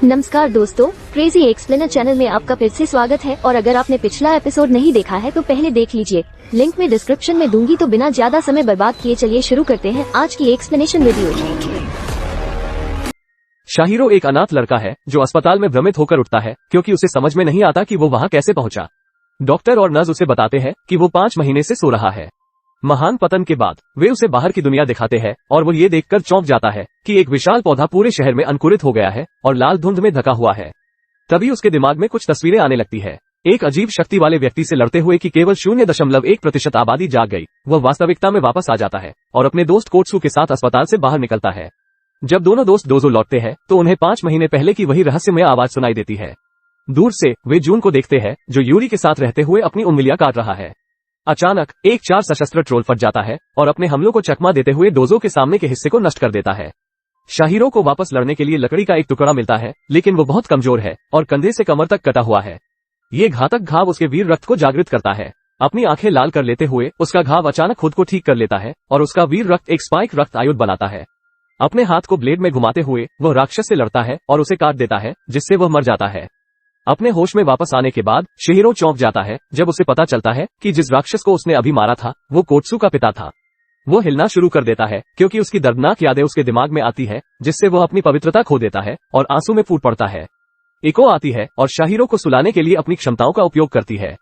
नमस्कार दोस्तों, crazy explainer channel में आपका फिर से स्वागत है। और अगर आपने पिछला एपिसोड नहीं देखा है तो पहले देख लीजिए, लिंक में डिस्क्रिप्शन में दूंगी। तो बिना ज्यादा समय बर्बाद किए चलिए शुरू करते हैं आज की एक्सप्लेनेशन वीडियो। शाहिरो एक अनाथ लड़का है जो अस्पताल में भ्रमित होकर उठता है क्योंकि उसे समझ में नहीं आता कि वो वहाँ कैसे पहुँचा। डॉक्टर और नर्स उसे बताते हैं कि वो 5 महीने से सो रहा है। महान पतन के बाद वे उसे बाहर की दुनिया दिखाते हैं और वो ये देखकर चौंक जाता है कि एक विशाल पौधा पूरे शहर में अंकुरित हो गया है और लाल धुंध में ढका हुआ है। तभी उसके दिमाग में कुछ तस्वीरें आने लगती है, एक अजीब शक्ति वाले व्यक्ति से लड़ते हुए कि केवल 0.1% आबादी जाग गई। वह वास्तविकता में वापस आ जाता है और अपने दोस्त कोत्सू के साथ अस्पताल से बाहर निकलता है। जब दोनों दोस्त डोजो लौटते हैं तो उन्हें 5 महीने पहले की वही रहस्यमय आवाज सुनाई देती है। दूर से वे जून को देखते हैं जो यूरी के साथ रहते हुए अपनी उंगलियां काट रहा है। अचानक एक 4 सशस्त्र ट्रोल फट जाता है और अपने हमलों को चकमा देते हुए डोजो के सामने के हिस्से को नष्ट कर देता है। शाहिरो को वापस लड़ने के लिए लकड़ी का एक टुकड़ा मिलता है, लेकिन वो बहुत कमजोर है और कंधे से कमर तक कटा हुआ है। ये घातक घाव उसके वीर रक्त को जागृत करता है। अपनी आंखें लाल कर लेते हुए उसका घाव अचानक खुद को ठीक कर लेता है और उसका वीर रक्त एक स्पाइक रक्त आयुध बनाता है। अपने हाथ को ब्लेड में घुमाते हुए वह राक्षस से लड़ता है और उसे काट देता है, जिससे वह मर जाता है। अपने होश में वापस आने के बाद शाहिरो चौंक जाता है जब उसे पता चलता है कि जिस राक्षस को उसने अभी मारा था वो कोत्सू का पिता था। वो हिलना शुरू कर देता है क्योंकि उसकी दर्दनाक यादें उसके दिमाग में आती है, जिससे वह अपनी पवित्रता खो देता है और आंसू में फूट पड़ता है। इको आती है और शाहिरो को सुलाने के लिए अपनी क्षमताओं का उपयोग करती है।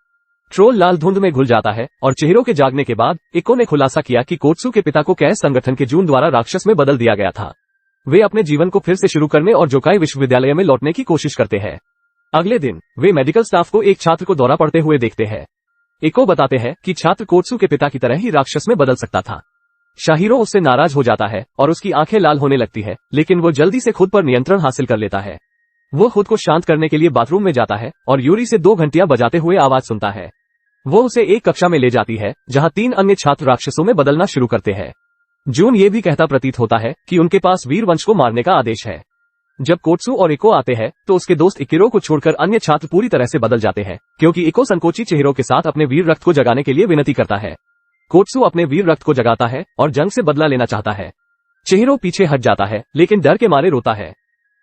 ट्रोल लाल धुंध में घुल जाता है और शाहिरो के जागने के बाद इको ने खुलासा किया कि कोत्सू के पिता को कैस संगठन के जून द्वारा राक्षस में बदल दिया गया था। वे अपने जीवन को फिर से शुरू करने और जोकाई विश्वविद्यालय में लौटने की कोशिश करते हैं। अगले दिन वे मेडिकल स्टाफ को एक छात्र को दौरा पड़ते हुए देखते हैं। इको बताते हैं कि छात्र कोत्सू के पिता की तरह ही राक्षस में बदल सकता था। शाहिरो उससे नाराज हो जाता है और उसकी आंखें लाल होने लगती है, लेकिन वो जल्दी से खुद पर नियंत्रण हासिल कर लेता है। वो खुद को शांत करने के लिए बाथरूम में जाता है और यूरी से 2 घंटियां बजाते हुए आवाज सुनता है। वो उसे एक कक्षा में ले जाती है जहां 3 अन्य छात्र राक्षसों में बदलना शुरू करते हैं। जून ये भी कहता प्रतीत होता है कि उनके पास वीर वंश को मारने का आदेश है। जब कोत्सू और इको आते हैं तो उसके दोस्त इकिरो को छोड़कर अन्य छात्र पूरी तरह से बदल जाते हैं, क्योंकि इको संकोची शाहिरो के साथ अपने वीर रक्त को जगाने के लिए विनती करता है। कोत्सू अपने वीर रक्त को जगाता है और जंग से बदला लेना चाहता है। शाहिरो पीछे हट जाता है, लेकिन डर के मारे रोता है।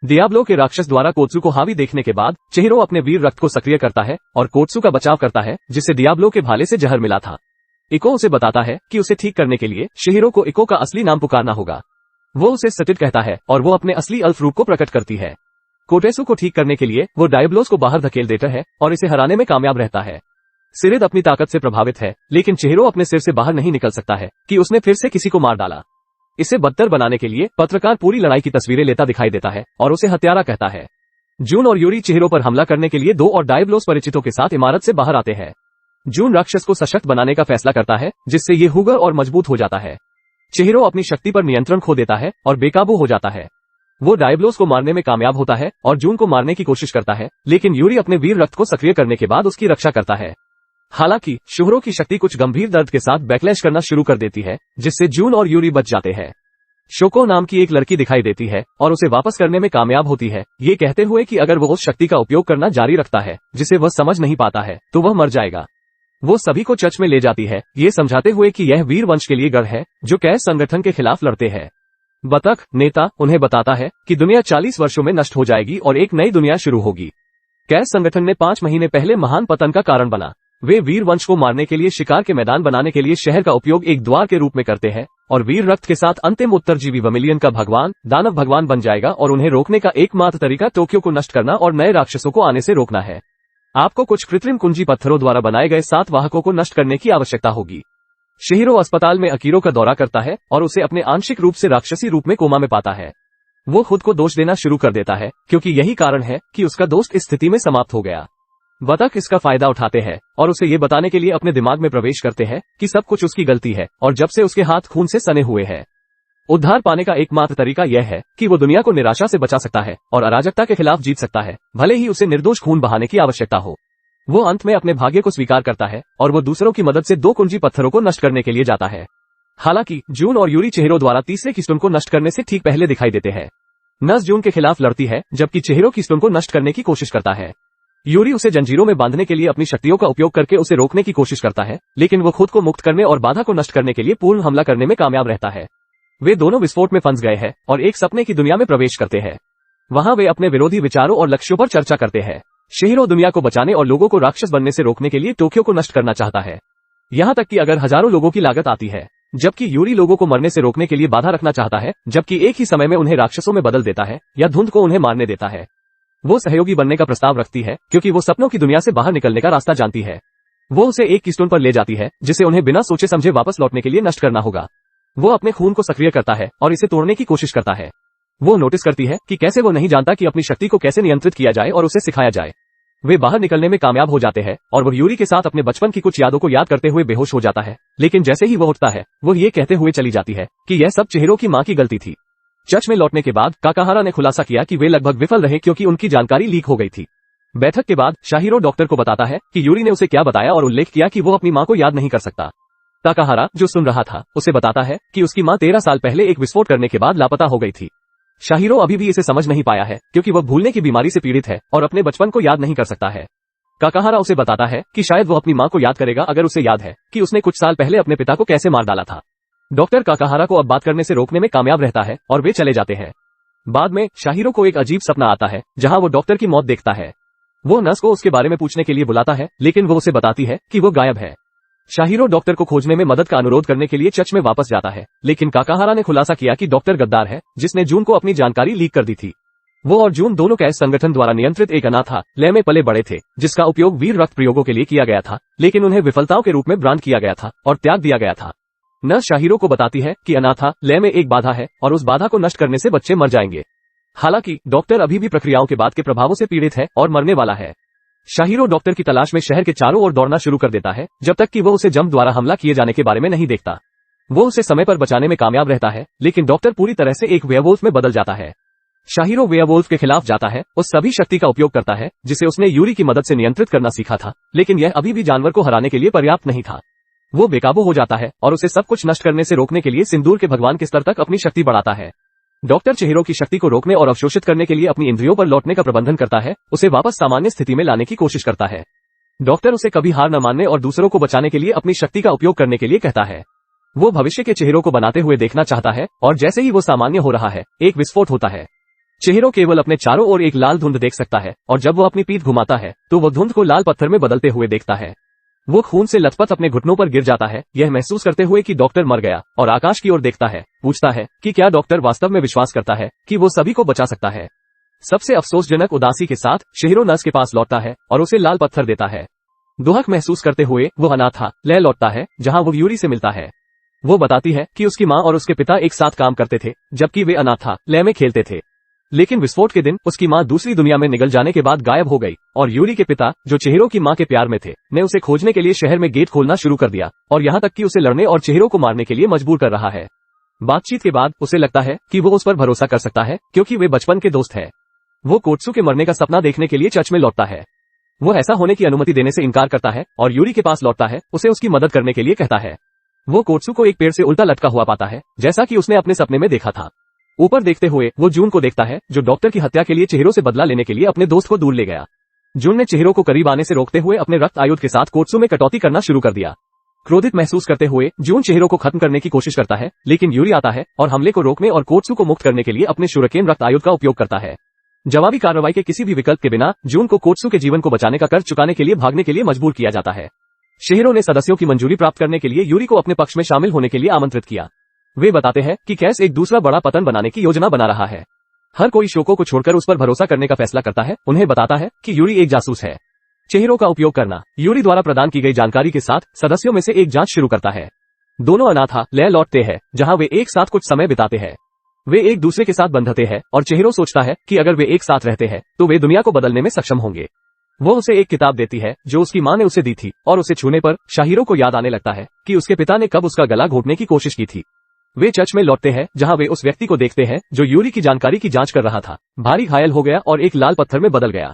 दियाब्लो के राक्षस द्वारा कोत्सू को हावी देखने के बाद शाहिरो अपने वीर रक्त को सक्रिय करता है और कोत्सू का बचाव करता है, जिससे दियाब्लो के भाले से जहर मिला था। इको उसे बताता है कि उसे ठीक करने के लिए शाहिरो को इको का असली नाम पुकारना होगा। वो उसे सटिट कहता है और वो अपने असली अल्फ रूप को प्रकट करती है। कोटेसू को ठीक करने के लिए वो डायब्लोस को बाहर धकेल देता है और इसे हराने में कामयाब रहता है। सिरिद अपनी ताकत से प्रभावित है, लेकिन शाहिरो अपने सिर से बाहर नहीं निकल सकता है कि उसने फिर से किसी को मार डाला। इसे बदतर बनाने के लिए पत्रकार पूरी लड़ाई की तस्वीरें लेता दिखाई देता है और उसे हत्यारा कहता है। जून और यूरी शाहिरो पर हमला करने के लिए 2 और डायब्लोस परिचितों के साथ इमारत से बाहर आते हैं। जून राक्षस को सशक्त बनाने का फैसला करता है, जिससे ये हुगर और मजबूत हो जाता है। शाहिरो अपनी शक्ति पर नियंत्रण खो देता है और बेकाबू हो जाता है। वो डायब्लोस को मारने में कामयाब होता है और जून को मारने की कोशिश करता है, लेकिन यूरी अपने वीर रक्त को सक्रिय करने के बाद उसकी रक्षा करता है। हालांकि शाहिरो की शक्ति कुछ गंभीर दर्द के साथ बैकलैश करना शुरू कर देती है, जिससे जून और यूरी बच जाते हैं। शोको नाम की एक लड़की दिखाई देती है और उसे वापस करने में कामयाब होती है, ये कहते हुए कि अगर वो उस शक्ति का उपयोग करना जारी रखता है जिसे वह समझ नहीं पाता है तो वह मर जाएगा। वो सभी को चर्च में ले जाती है, ये समझाते हुए कि यह वीर वंश के लिए गढ़ है जो कैस संगठन के खिलाफ लड़ते हैं। बतख नेता उन्हें बताता है कि दुनिया 40 वर्षों में नष्ट हो जाएगी और एक नई दुनिया शुरू होगी। कैस संगठन ने 5 महीने पहले महान पतन का कारण बना। वे वीर वंश को मारने के लिए शिकार के मैदान बनाने के लिए शहर का उपयोग एक द्वार के रूप में करते हैं और वीर रक्त के साथ अंतिम उत्तरजीवी वर्मिलियन का भगवान दानव भगवान बन जाएगा और उन्हें रोकने का एकमात्र तरीका टोक्यो को नष्ट करना और नए राक्षसों को आने से रोकना है। आपको कुछ कृत्रिम कुंजी पत्थरों द्वारा बनाए गए 7 वाहकों को नष्ट करने की आवश्यकता होगी। शाहिरो अस्पताल में अकीरो का दौरा करता है और उसे अपने आंशिक रूप से राक्षसी रूप में कोमा में पाता है। वो खुद को दोष देना शुरू कर देता है क्योंकि यही कारण है कि उसका दोस्त इस स्थिति में समाप्त हो गया। बतख इसका फायदा उठाते हैं और उसे ये बताने के लिए अपने दिमाग में प्रवेश करते हैं कि सब कुछ उसकी गलती है और जब से उसके हाथ खून से सने हुए हैं। उद्धार पाने का एकमात्र तरीका यह है कि वो दुनिया को निराशा से बचा सकता है और अराजकता के खिलाफ जीत सकता है, भले ही उसे निर्दोष खून बहाने की आवश्यकता हो। वो अंत में अपने भाग्य को स्वीकार करता है और वो दूसरों की मदद से 2 कुंजी पत्थरों को नष्ट करने के लिए जाता है। हालांकि जून और यूरी शाहिरो द्वारा तीसरे कीस्टोन को नष्ट करने से ठीक पहले दिखाई देते हैं। नस जून के खिलाफ लड़ती है जबकि शाहिरो कीस्टोन को नष्ट करने की कोशिश करता है। यूरी उसे जंजीरों में बांधने के लिए अपनी शक्तियों का उपयोग करके उसे रोकने की कोशिश करता है, लेकिन वो खुद को मुक्त करने और बाधा को नष्ट करने के लिए पूर्ण हमला करने में कामयाब रहता है। वे दोनों विस्फोट में फंस गए हैं और एक सपने की दुनिया में प्रवेश करते हैं। वहां वे अपने विरोधी विचारों और लक्ष्यों पर चर्चा करते हैं। शिहिरो दुनिया को बचाने और लोगों को राक्षस बनने से रोकने के लिए टोक्यो को नष्ट करना चाहता है, यहाँ तक कि अगर हजारों लोगों की लागत आती है। जबकि यूरी लोगों को मरने से रोकने के लिए बाधा रखना चाहता है, जबकि एक ही समय में उन्हें राक्षसों में बदल देता है या धुंध को उन्हें मारने देता है। वो सहयोगी बनने का प्रस्ताव रखती है क्योंकि वो सपनों की दुनिया से बाहर निकलने का रास्ता जानती है। वो उसे एक कीस्टोन पर ले जाती है जिसे उन्हें बिना सोचे समझे वापस लौटने के लिए नष्ट करना होगा। वो अपने खून को सक्रिय करता है और इसे तोड़ने की कोशिश करता है। वो नोटिस करती है कि कैसे वो नहीं जानता कि अपनी शक्ति को कैसे नियंत्रित किया जाए और उसे सिखाया जाए। वे बाहर निकलने में कामयाब हो जाते हैं और वो यूरी के साथ अपने बचपन की कुछ यादों को याद करते हुए बेहोश हो जाता है। लेकिन जैसे ही वो उठता है, वो ये कहते हुए चली जाती है कि यह सब चिहिरो की मां की गलती थी। चर्च में लौटने के बाद काकाहारा ने खुलासा किया कि वे लगभग विफल रहे क्योंकि उनकी जानकारी लीक हो गई थी। बैठक के बाद शाहिरो डॉक्टर को बताता है कि यूरी ने उसे क्या बताया और उल्लेख किया कि वो अपनी मां को याद नहीं कर सकता। काकाहारा, जो सुन रहा था, उसे बताता है कि उसकी मां 13 साल पहले एक विस्फोट करने के बाद लापता हो गई थी। शाहिरो अभी भी इसे समझ नहीं पाया है क्योंकि वह भूलने की बीमारी से पीड़ित है और अपने बचपन को याद नहीं कर सकता है। काकाहारा उसे बताता है कि शायद वो अपनी मां को याद करेगा अगर उसे याद है कि उसने कुछ साल पहले अपने पिता को कैसे मार डाला था। डॉक्टर काकाहारा को अब बात करने से रोकने में कामयाब रहता है और वे चले जाते हैं। बाद में शाहिरो को एक अजीब सपना आता है जहां वो डॉक्टर की मौत देखता है। वो नर्स को उसके बारे में पूछने के लिए बुलाता है, लेकिन वो उसे बताती है कि वो गायब है। शाहिरो डॉक्टर को खोजने में मदद का अनुरोध करने के लिए चर्च में वापस जाता है, लेकिन काकाहारा ने खुलासा किया कि डॉक्टर गद्दार है जिसने जून को अपनी जानकारी लीक कर दी थी। वो और जून दोनों कैश संगठन द्वारा नियंत्रित एक अनाथालय में पले बड़े थे जिसका उपयोग वीर रक्त प्रयोगों के लिए किया गया था, लेकिन उन्हें विफलताओं के रूप में ब्रांड किया गया था और त्याग दिया गया था। नर्स शाहिरो को बताती है कि अनाथालय में एक बाधा है और उस बाधा को नष्ट करने से बच्चे मर जाएंगे। हालांकि डॉक्टर अभी भी प्रक्रियाओं के बाद के प्रभावों से पीड़ित है और मरने वाला है। शाहिरो डॉक्टर की तलाश में शहर के चारों ओर दौड़ना शुरू कर देता है जब तक कि वो उसे जम द्वारा हमला किए जाने के बारे में नहीं देखता। वो उसे समय पर बचाने में कामयाब रहता है, लेकिन डॉक्टर पूरी तरह से एक वेयरवुल्फ में बदल जाता है। शाहिरो वेयरवुल्फ के खिलाफ जाता है, उस सभी शक्ति का उपयोग करता है जिसे उसने यूरी की मदद से नियंत्रित करना सीखा था, लेकिन यह अभी भी जानवर को हराने के लिए पर्याप्त नहीं था। वो बेकाबू हो जाता है और उसे सब कुछ नष्ट करने से रोकने के लिए सिंदूर के भगवान के स्तर तक अपनी शक्ति बढ़ाता है। डॉक्टर चिहिरो की शक्ति को रोकने और अवशोषित करने के लिए अपनी इंद्रियों पर लौटने का प्रबंधन करता है, उसे वापस सामान्य स्थिति में लाने की कोशिश करता है। डॉक्टर उसे कभी हार न मानने और दूसरों को बचाने के लिए अपनी शक्ति का उपयोग करने के लिए कहता है। वो भविष्य के चिहिरो को बनाते हुए देखना चाहता है और जैसे ही वो सामान्य हो रहा है, एक विस्फोट होता है। चिहिरो केवल अपने चारों ओर एक लाल धुंध देख सकता है और जब वो अपनी पीठ घुमाता है तो वो धुंध को लाल पत्थर में बदलते हुए देखता है। वो खून से लथपथ अपने घुटनों पर गिर जाता है, यह महसूस करते हुए कि डॉक्टर मर गया, और आकाश की ओर देखता है, पूछता है कि क्या डॉक्टर वास्तव में विश्वास करता है कि वो सभी को बचा सकता है। सबसे अफसोसजनक उदासी के साथ चिहिरो नर्स के पास लौटता है और उसे लाल पत्थर देता है। दुहक महसूस करते हुए वो अनाथालय लौटता है जहां वो यूरी से मिलता है। वो बताती है कि उसकी मां और उसके पिता एक साथ काम करते थे जबकि वे अनाथालय में खेलते थे, लेकिन विस्फोट के दिन उसकी मां दूसरी दुनिया में निगल जाने के बाद गायब हो गई और यूरी के पिता, जो चिहिरो की मां के प्यार में थे, ने उसे खोजने के लिए शहर में गेट खोलना शुरू कर दिया और यहाँ तक कि उसे लड़ने और चिहिरो को मारने के लिए मजबूर कर रहा है। बातचीत के बाद उसे लगता है कि वो उस पर भरोसा कर सकता है क्योंकि वे बचपन के दोस्त हैं। वो कोत्सु के मरने का सपना देखने के लिए चर्च में लौटता है। वो ऐसा होने की अनुमति देने से इनकार करता है और यूरी के पास लौटता है, उसे उसकी मदद करने के लिए कहता है। वो कोत्सु को एक पेड़ से उल्टा लटका हुआ पाता है जैसा कि उसने अपने सपने में देखा था। ऊपर देखते हुए वो जून को देखता है जो डॉक्टर की हत्या के लिए चिहिरो से बदला लेने के लिए अपने दोस्त को दूर ले गया। जून ने चिहिरो को करीब आने से रोकते हुए अपने रक्त आयुध के साथ कोत्सु में कटौती करना शुरू कर दिया। क्रोधित महसूस करते हुए जून चिहिरो को खत्म करने की कोशिश करता है, लेकिन यूरी आता है और हमले को रोकने और कोत्सु को मुक्त करने के लिए अपने शुरिकेन रक्त आयुध का उपयोग करता है। जवाबी कार्रवाई के किसी भी विकल्प के बिना जून को कोत्सु के जीवन को बचाने का कर्ज चुकाने के लिए भागने के लिए मजबूर किया जाता है। चिहिरो ने सदस्यों की मंजूरी प्राप्त करने के लिए यूरी को अपने पक्ष में शामिल होने के लिए आमंत्रित किया। वे बताते हैं कि कैस एक दूसरा बड़ा पतन बनाने की योजना बना रहा है। हर कोई शोको को छोड़कर उस पर भरोसा करने का फैसला करता है। उन्हें बताता है कि यूरी एक जासूस है। चिहिरो का उपयोग करना यूरी द्वारा प्रदान की गई जानकारी के साथ सदस्यों में से एक जांच शुरू करता है। दोनों अनाथालय लौटते हैं जहां वे एक साथ कुछ समय बिताते हैं। वे एक दूसरे के साथ बंधते हैं और चिहिरो सोचता है कि अगर वे एक साथ रहते हैं तो वे दुनिया को बदलने में सक्षम होंगे। वो उसे एक किताब देती है जो उसकी मां ने उसे दी थी और उसे छूने पर शाहिरो को याद आने लगता है कि उसके पिता ने कब उसका गला घोटने की कोशिश की थी। वे चर्च में लौटते हैं जहां वे उस व्यक्ति को देखते हैं जो यूरी की जानकारी की जांच कर रहा था, भारी घायल हो गया और एक लाल पत्थर में बदल गया।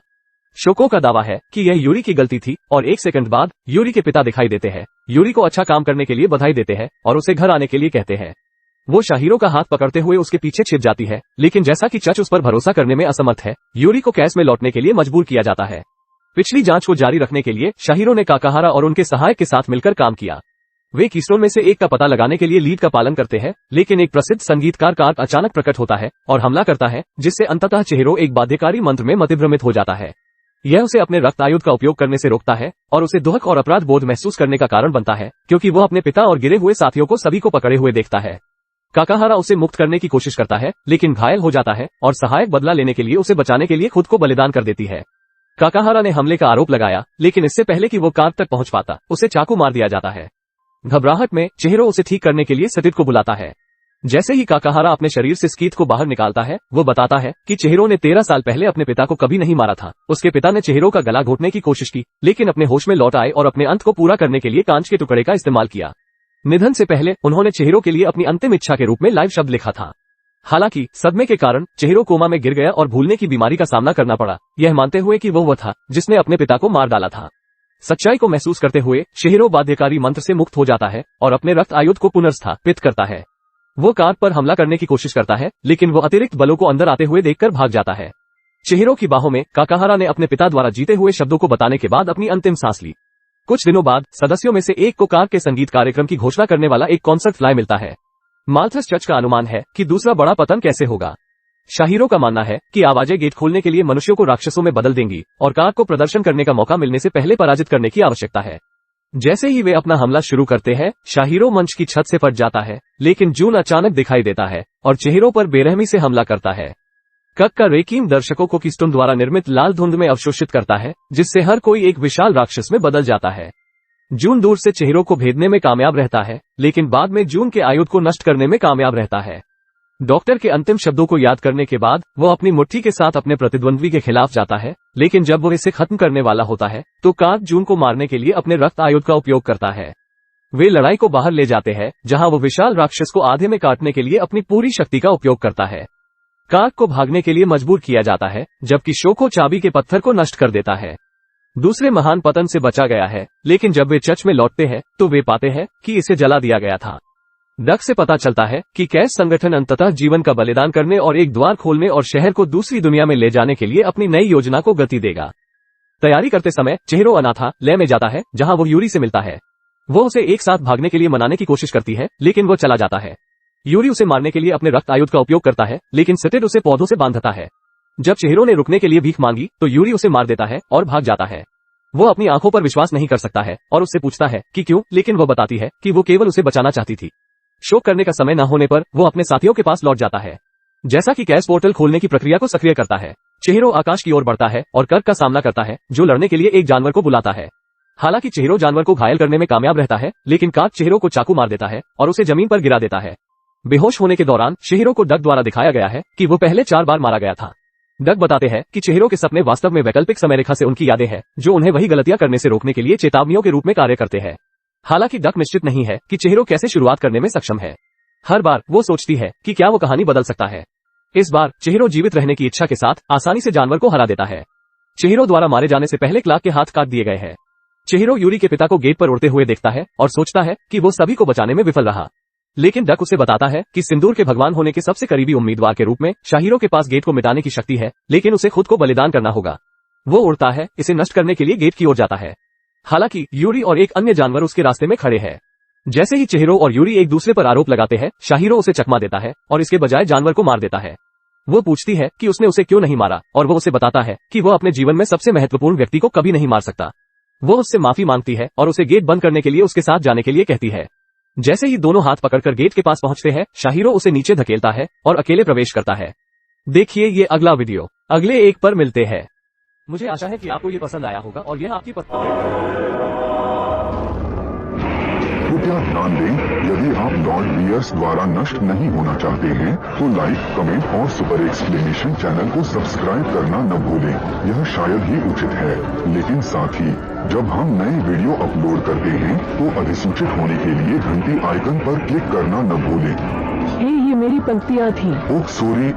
शोको का दावा है कि यह यूरी की गलती थी और एक सेकंड बाद यूरी के पिता दिखाई देते हैं। यूरी को अच्छा काम करने के लिए बधाई देते हैं और उसे घर आने के लिए कहते हैं। वो शाहिरो का हाथ पकड़ते हुए उसके पीछे छिप जाती है, लेकिन जैसा कि चर्च उस पर भरोसा करने में असमर्थ है, यूरी को कैस में लौटने के लिए मजबूर किया जाता है। पिछली जांच को जारी रखने के लिए शाहिरो ने काकाहारा और उनके सहायक के साथ मिलकर काम किया। वे कीस्टोन में से एक का पता लगाने के लिए लीड का पालन करते हैं, लेकिन एक प्रसिद्ध संगीतकार कार्क अचानक प्रकट होता है और हमला करता है, जिससे अंततः चिहिरो एक बाध्यकारी मंत्र में मतिभ्रमित हो जाता है। यह उसे अपने रक्त आयुध का उपयोग करने से रोकता है और उसे दुख और अपराध बोध महसूस करने का कारण बनता है, क्योंकि वह अपने पिता और गिरे हुए साथियों को सभी को पकड़े हुए देखता है। काकाहारा उसे मुक्त करने की कोशिश करता है, लेकिन घायल हो जाता है और सहायक बदला लेने के लिए उसे बचाने के लिए खुद को बलिदान कर देती है। काकाहारा ने हमले का आरोप लगाया, लेकिन इससे पहले कि वो कार्क तक पहुंच पाता, उसे चाकू मार दिया जाता है। घबराहट में चिहिरो उसे ठीक करने के लिए सतित को बुलाता है। जैसे ही काकाहारा अपने शरीर से स्कीथ को बाहर निकालता है, वो बताता है कि चिहिरो ने 13 साल पहले अपने पिता को कभी नहीं मारा था। उसके पिता ने चिहिरो का गला घोटने की कोशिश की, लेकिन अपने होश में लौट आए और अपने अंत को पूरा करने के लिए कांच के टुकड़े का इस्तेमाल किया। निधन से पहले उन्होंने चिहिरो के लिए अपनी अंतिम इच्छा के रूप में लाइव शब्द लिखा था। हालांकि सदमे के कारण चिहिरो कोमा में गिर गया और भूलने की बीमारी का सामना करना पड़ा, यह मानते हुए कि वो था जिसने अपने पिता को मार डाला था। सच्चाई को महसूस करते हुए चिहिरो बाध्यकारी मंत्र से मुक्त हो जाता है और अपने रक्त आयुध को पुनर्स्थापित करता है। वो कार्क पर हमला करने की कोशिश करता है, लेकिन वो अतिरिक्त बलों को अंदर आते हुए देखकर भाग जाता है। चिहिरो की बाहों में काकाहारा ने अपने पिता द्वारा जीते हुए शब्दों को बताने के बाद अपनी अंतिम सांस ली। कुछ दिनों बाद सदस्यों में से एक को कार्क के संगीत कार्यक्रम की घोषणा करने वाला एक कॉन्सर्ट फ्लाई मिलता है। माल्थस चर्च का अनुमान है कि दूसरा बड़ा पतन कैसे होगा। शाहिरो का मानना है कि आवाजें गेट खोलने के लिए मनुष्यों को राक्षसों में बदल देंगी और कार्क को प्रदर्शन करने का मौका मिलने से पहले पराजित करने की आवश्यकता है। जैसे ही वे अपना हमला शुरू करते हैं, शाहिरो मंच की छत से फट जाता है, लेकिन जून अचानक दिखाई देता है और चिहिरो पर बेरहमी से हमला करता है। कक का रेकीम दर्शकों को कीस्टोन द्वारा निर्मित लाल धुंध में अवशोषित करता है, जिससे हर कोई एक विशाल राक्षस में बदल जाता है। जून दूर से चिहिरो को भेदने में कामयाब रहता है, लेकिन बाद में जून के आयुध को नष्ट करने में कामयाब रहता है। डॉक्टर के अंतिम शब्दों को याद करने के बाद वो अपनी मुट्ठी के साथ अपने प्रतिद्वंद्वी के खिलाफ जाता है, लेकिन जब वो इसे खत्म करने वाला होता है तो कार्क जून को मारने के लिए अपने रक्त आयुध का उपयोग करता है। वे लड़ाई को बाहर ले जाते हैं, जहां वो विशाल राक्षस को आधे में काटने के लिए अपनी पूरी शक्ति का उपयोग करता है। कार्क को भागने के लिए मजबूर किया जाता है, जबकि शोको चाबी के पत्थर को नष्ट कर देता है। दूसरे महान पतन से बचा गया है, लेकिन जब वे चर्च में लौटते हैं तो वे पाते हैं कि इसे जला दिया गया था। डक से पता चलता है कि कैस संगठन अंततः जीवन का बलिदान करने और एक द्वार खोलने और शहर को दूसरी दुनिया में ले जाने के लिए अपनी नई योजना को गति देगा। तैयारी करते समय चिहिरो अनाथालय में जाता है, जहां वो यूरी से मिलता है। वो उसे एक साथ भागने के लिए मनाने की कोशिश करती है, लेकिन वो चला जाता है। यूरी उसे मारने के लिए अपने रक्त आयुध का उपयोग करता है, लेकिन सिटिड उसे पौधों से बांधता है। जब चिहिरो ने रुकने के लिए भीख मांगी तो यूरी उसे मार देता है और भाग जाता है। वो अपनी आंखों पर विश्वास नहीं कर सकता है और उससे पूछता है कि क्यों, लेकिन वो बताती है कि वो केवल उसे बचाना चाहती थी। शोक करने का समय न होने पर वो अपने साथियों के पास लौट जाता है। जैसा कि कैस पोर्टल खोलने की प्रक्रिया को सक्रिय करता है, चिहिरो आकाश की ओर बढ़ता है और कर्क का सामना करता है, जो लड़ने के लिए एक जानवर को बुलाता है। हालांकि चिहिरो जानवर को घायल करने में कामयाब रहता है, लेकिन कार्क चिहिरो को चाकू मार देता है और उसे जमीन पर गिरा देता है। बेहोश होने के दौरान चिहिरो को डक द्वारा दिखाया गया है कि वो पहले 4 बार मारा गया था। डक बताते हैं कि चिहिरो के सपने वास्तव में वैकल्पिक समयरेखा से उनकी यादें हैं, जो उन्हें वही गलतियां करने से रोकने के लिए चेतावनियों के रूप में कार्य करते हैं। हालांकि डक निश्चित नहीं है कि चिहिरो कैसे शुरुआत करने में सक्षम है। हर बार वो सोचती है कि क्या वो कहानी बदल सकता है। इस बार चिहिरो जीवित रहने की इच्छा के साथ आसानी से जानवर को हरा देता है। चिहिरो द्वारा मारे जाने से पहले क्लार्क के हाथ काट दिए गए हैं। चिहिरो यूरी के पिता को गेट पर उड़ते हुए देखता है और सोचता है कि वो सभी को बचाने में विफल रहा, लेकिन डक उसे बताता है कि सिंदूर के भगवान होने के सबसे करीबी उम्मीदवार के रूप में शाहिरो के पास गेट को मिटाने की शक्ति है, लेकिन उसे खुद को बलिदान करना होगा। वो उड़ता है, इसे नष्ट करने के लिए गेट की ओर जाता है। हालांकि यूरी और एक अन्य जानवर उसके रास्ते में खड़े हैं। जैसे ही चिहिरो और यूरी एक दूसरे पर आरोप लगाते हैं, शाहिरो उसे चकमा देता है और इसके बजाय जानवर को मार देता है। वो पूछती है कि उसने उसे क्यों नहीं मारा और वो उसे बताता है कि वो अपने जीवन में सबसे महत्वपूर्ण व्यक्ति को कभी नहीं मार सकता। वो उससे माफी मांगती है और उसे गेट बंद करने के लिए उसके साथ जाने के लिए कहती है। जैसे ही दोनों हाथ पकड़कर गेट के पास पहुंचते हैं, शाहिरो उसे नीचे धकेलता है और अकेले प्रवेश करता है। देखिए ये अगला वीडियो अगले एक पर मिलते हैं। मुझे आशा है कि आपको ये पसंद आया होगा और यह आपकी कृपया ध्यान दें, यदि आप लॉर्ड वियर्स द्वारा नष्ट नहीं होना चाहते हैं तो लाइक, कमेंट और सुपर एक्सप्लेनेशन चैनल को सब्सक्राइब करना न भूलें। यह शायद ही उचित है, लेकिन साथ ही जब हम नए वीडियो अपलोड करते हैं तो अधिसूचित होने के लिए घंटी आइकन पर क्लिक करना न भूलें। ये मेरी पंक्तियाँ थी। Oh sorry.